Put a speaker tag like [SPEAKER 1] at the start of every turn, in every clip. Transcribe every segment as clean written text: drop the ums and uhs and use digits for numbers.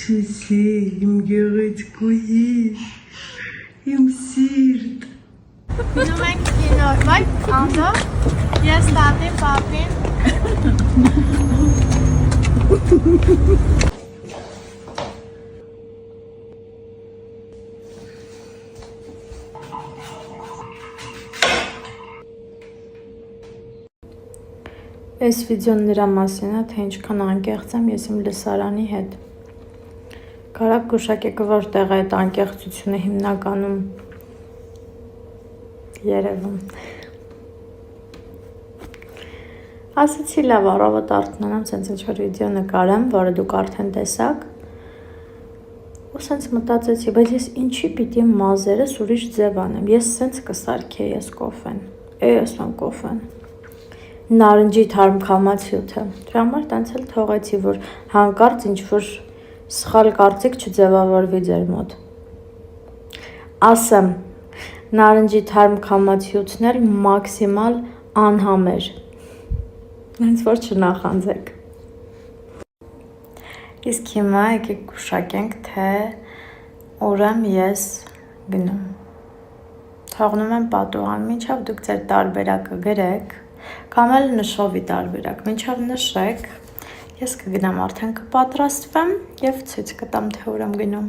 [SPEAKER 1] Sisi, im Gerät kuhi, im Sirt.
[SPEAKER 2] Գնում ենք կինո, վայ, անդո, ես տատի, պապին։
[SPEAKER 3] Այս վիդեոն նրա մասին է, թե ինչքան անկեղծ եմ ես իմ լսարանի հետ։ Կարակ գուշակեք, որտեղ է այդ անկեղծությունը հիմնականում երևում։ Ասացի լավ առավոտ արթնանամ, սենց ինչ-որ վիդեո նկարեմ, որը դուք արդեն տեսաք։ Ու սենց մտածեցի, բայց ես ինչի պիտի մազերս ուրիշ ձև անեմ, ես սենց կսարքեի ես կոֆեն, ես ան կոֆեն։ Նարնջի թարմ քամացյութը։ Դրա համար տենց էլ թողեցի, որ հանկարծ ինչ-որ սխալ կարծիք չձևավորվի ձեր մոտ։ Ասեմ, նարնջի թարմ քամացյութն էլ մաքսիմալ անհամեր։ Հենց որ չնախանձեք։ Իսկ հիմա եկեք գուշակենք, թե ուր եմ ես գնում։ Թողնում եմ պատուհան, մինչև դուք ձեր տարբերակը գրեք, կամ էլ նշովի տարբերակ, մինչև նշեք, ես կգնամ արդեն կպատրաստվեմ և ցույց կտամ, թե ուր եմ գնում։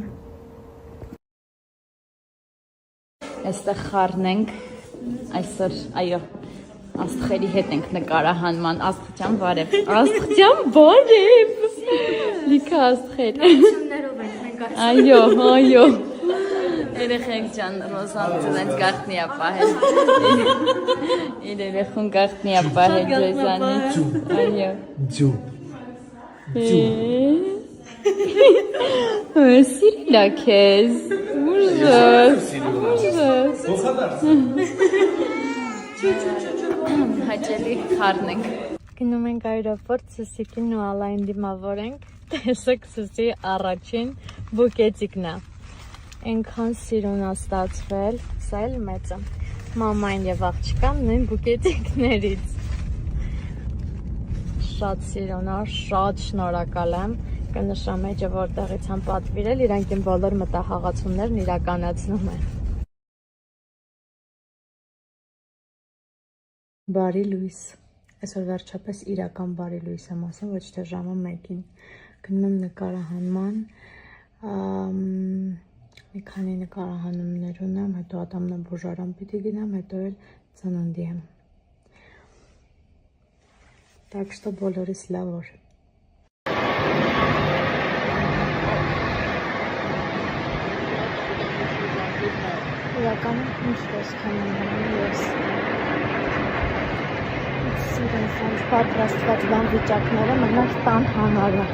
[SPEAKER 4] Այստեղ խառնենք, այսօր, այո, աստղերի հետ ենք նկարահանման, աստղջան բարև, աստղջան բարև, լիքը աստղեր, այո, այո, երեխեք ջան, Ռոզանցին այդ գաղտնի ապահել, իր երեխուն գաղտնի ապահել ձեզանից, այո,
[SPEAKER 1] Ձու,
[SPEAKER 4] սիրիլա քեզ, ուժս, հաճելի խառնենք։
[SPEAKER 3] Գնում ենք այրոպորտ, Սուսիկին ու Ալային դիմավոր ենք, տեսեք Սուսի առաջին բուկետիկն է։ Ենքան սիրուն է ստացվել, սա էլ մեծը։ Մամային և աղջկան նույն բուկետիկներից։ Շատ սիրուն է, շատ շնորհակալ եմ, կնշամ էջը որտեղից եմ պատվիրել, իրանք իմ բոլոր մտահաղացումներն իրականացնում են։ Բարի լույս, այսօր վերջապես իրական բարի լույս եմ ասում, ոչ թե ժամը 1-ին։ Գնում եմ նկարահանման, մի քանի նկարահանումներ ունեմ, հետո ատամնաբուժարան պիտի գնամ, հետո էլ ծննդի եմ։ Так что բոլորիս լավ օր։ Իրականում ինչ տեսքան եմ ես։ Սիրուն սենց պատրաստված բան վիճակները մնաց տան հանարը։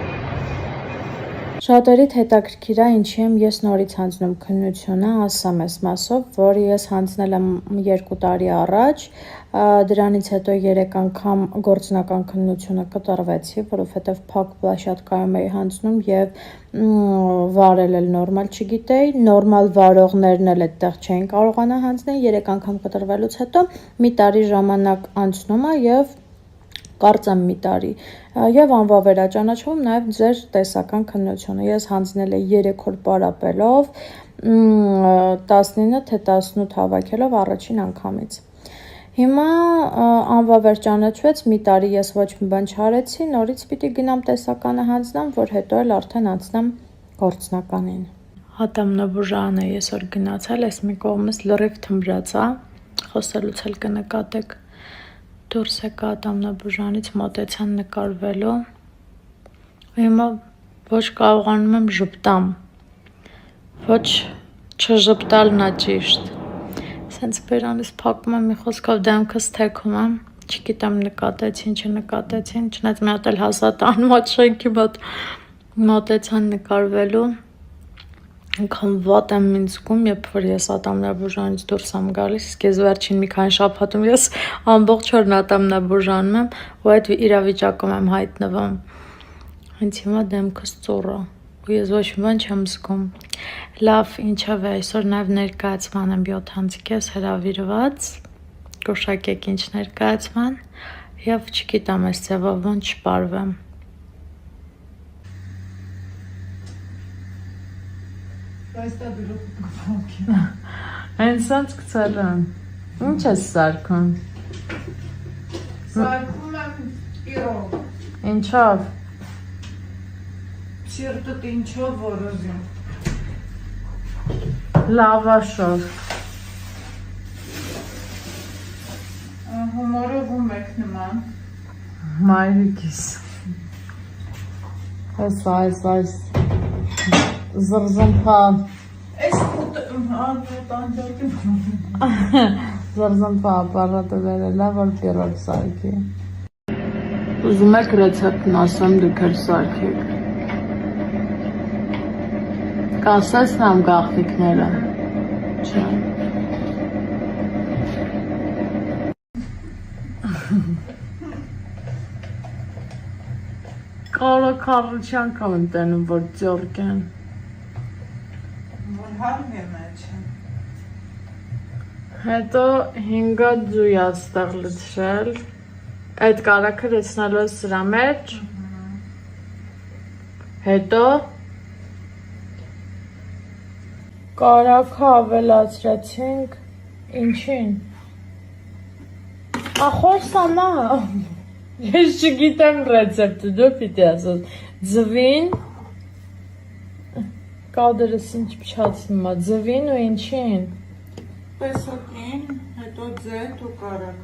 [SPEAKER 3] Շատերիդ հետաքրքիր է ինչի եմ ես նորից հանձնում քննությունը, ասամ ես մասով, որ ես հանձնել եմ 2 տարի առաջ, դրանից հետո 3 անգամ գործնական քննությունը կտրվեցի, որովհետև փակ պլաշատկայում էի հանձնում և վարել էլ նորմալ չգիտեի, նորմալ վարողներն էլ այդտեղ չէին կարողանա հանձնել, 3 անգամ կտրվելուց հետո մի տարի ժամանակ անցնում է և կարծեմ մի տարի և անվավեր է ճանաչվում նաև ձեր տեսական քննությունը։ Ես հանձնել էի 3 օր պարապելով, 19 թե 18 հավաքելով առաջին անգամից։ Հիմա անվավեր ճանաչվեց, մի տարի ես ոչ մի բան չարեցի, նորից պիտի գնամ տեսականը հանձնամ, որ հետո էլ արդեն անցնեմ գործնականին։ Ատամնաբուժարան է այսօր գնացել, այս մի կողմից լրիվ թմրած է, խոսելուց էլ կնկատեք։ Դուրս եկա ատամնաբուժարանից, մոտեցան նկարվելու, հիմա ոչ կարողանում եմ ժպտամ, ոչ չժպտալն է ճիշտ։ Սենց բերանից փակում եմ մի խոսքով դեմքս թեքում եմ, չգիտեմ նկատեցին, չնկատեցին, չնայած մի հատ էլ հասատ անմոտ շենքի մոտ մոտեցան նկարվելու, այնքան վատ եմ ինձ զգում, երբ որ ես ատամնաբուժարանից դուրս եմ գալիս, իսկ ես վերջին մի քանի շաբաթում ես ամբողջ օրն ատամնաբուժարանում եմ ու այդ իրավիճակում եմ հայտնվում։ Հենց հիմա դեմքս ծուռ է ու ես ոչ մի բան չեմ զգում։ Լավ, ինչով է, այսօր նաև ներկայացման եմ 7 անցիկես հրավիրված, գուշակեք ինչ ներկայացման և չգիտեմ այս ձևով ոնց չպարվեմ։
[SPEAKER 1] Այստեղ դրող կփոքի։
[SPEAKER 3] Հենց սենց գցել են։ Ինչ ես սարքում։
[SPEAKER 1] Սարքում եմ իրով։
[SPEAKER 3] Ինչով։
[SPEAKER 1] Սիրտդ ինչով որոզում։
[SPEAKER 3] Լավաշով։
[SPEAKER 1] Հումորով ու մեկ նման։
[SPEAKER 3] Մայրիկիս։ Այս զրզմփա
[SPEAKER 1] Այս տանջակի
[SPEAKER 3] զրզմփա ապարատը վերելա, որ պիրոկ սարքի։ Ուզում եք ռեցեպտն ասեմ, դուք էլ սարքեք։ Կասեցնամ գաղտնիքները։ Չէ։ Կարո քարուչյան կամ եմ տենում, որ ձորք են։
[SPEAKER 1] որ հարմ է մեջ։
[SPEAKER 3] Հետո 5 ձույ աստեղ լցրել։ Այդ կարակը լցնելու է սրա մեջ։ Հետո կարակը ավելացրեցինք ինչին։ Ախոսանա։ Ես չգիտեմ ռեցեպտը, դու պիտի ասես։ Ձվին կադրս ինչ փչացնում է, ձվին ու ինչին։
[SPEAKER 1] Պեսոկին, հետո ձետ ու կարակ։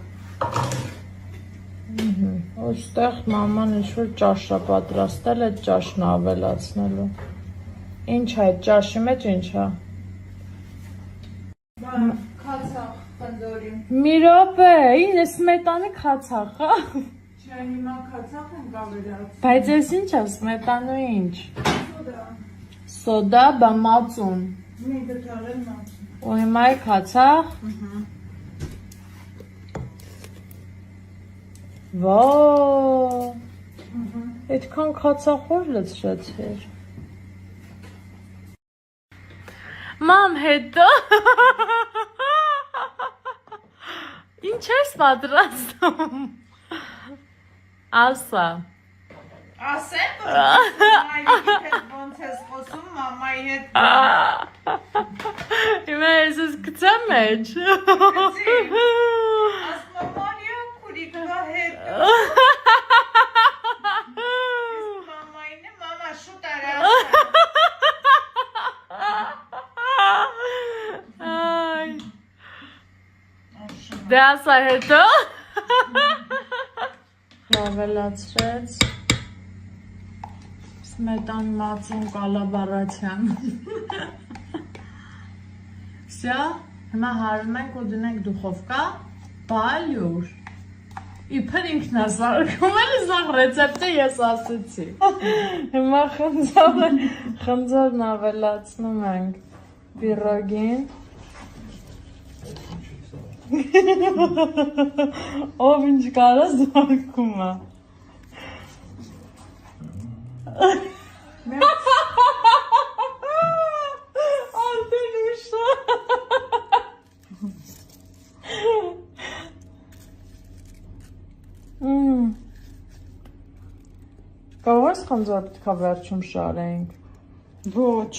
[SPEAKER 3] Ոստեղ մաման ինչ-որ ճաշ է պատրաստել, այդ ճաշն ավելացնելու։ Ինչ է, այդ ճաշի մեջ ինչ է։
[SPEAKER 1] Քացախ խնդորին։
[SPEAKER 3] Մի րոպե, ինձ սմետանի քացախ է։
[SPEAKER 1] Չէ, հիմա քացախ ենք ավելացնում։
[SPEAKER 3] Բայց ես ինչ է, սմետանու ինչ։ Սոդա, բա մածուն։
[SPEAKER 1] Մի գտարել մածուն։
[SPEAKER 3] Ու հիմա է քացախ։ Վաա։ Այդքան քացախոր լցրեցիր։ Մամ, հետո։ Ինչ ես պատրաստում։ Ասա։
[SPEAKER 1] Ասեմ, որ մամայի հետ ոնց ես խոսում, մամայի հետ։
[SPEAKER 3] Հիմա ես ես գծեմ մեջ։
[SPEAKER 1] Ասմա Մարիա քուրիկվա հետ։ Մամային է, մամա շուտ արա։
[SPEAKER 3] Այ։ Դե ասա հետո։ Ավելացրեց սմետան մածուն կալաբարացյան։ Սյա, հիմա հարում ենք ու դնենք դուխովկա, բալյուր։ Իբր ինքն է սարքում, էլի սաղ ռեցեպտը ես ասեցի։ Հիմա խնձորն ավելացնում ենք պիրոգին։ Ով ինչ կարա զարկում է։ Անդեն ուշա։ Կարող ես խնձոր պետքա վերջում շարենք։
[SPEAKER 1] Ոչ։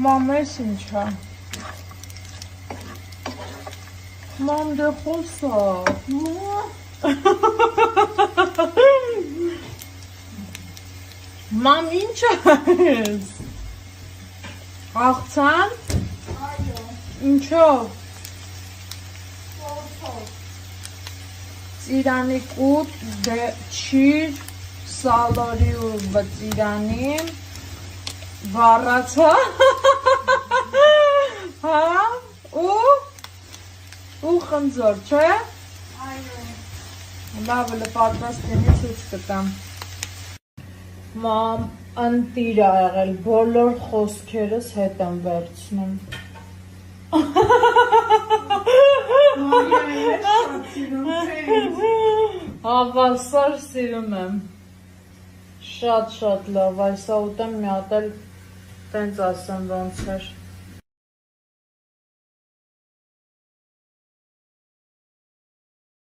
[SPEAKER 3] Մամ, ես ինչ է։ Մամ, դե խոսա։ Մամ, ինչ ես։ Աղցան։
[SPEAKER 1] Այո։
[SPEAKER 3] Ինչով։
[SPEAKER 1] Ո՞նցով։
[SPEAKER 3] Ծիրանի կուտ, դե չիր, սալորի ու բծիրանի, վառացա, հա, ու խնձոր, չէ։
[SPEAKER 1] Այո։
[SPEAKER 3] Լավ էլ պատրաստինի ցույց կտամ։ Մամ, ընտիր ա եղել, բոլոր խոսքերս հետ եմ վերցնում։
[SPEAKER 1] Մարիա, ես շատ սիրում եմ։
[SPEAKER 3] Հավասար սիրում եմ։ Շատ լավ, այսա ուտեմ մի հատ էլ տենց ասեմ ոնց էր։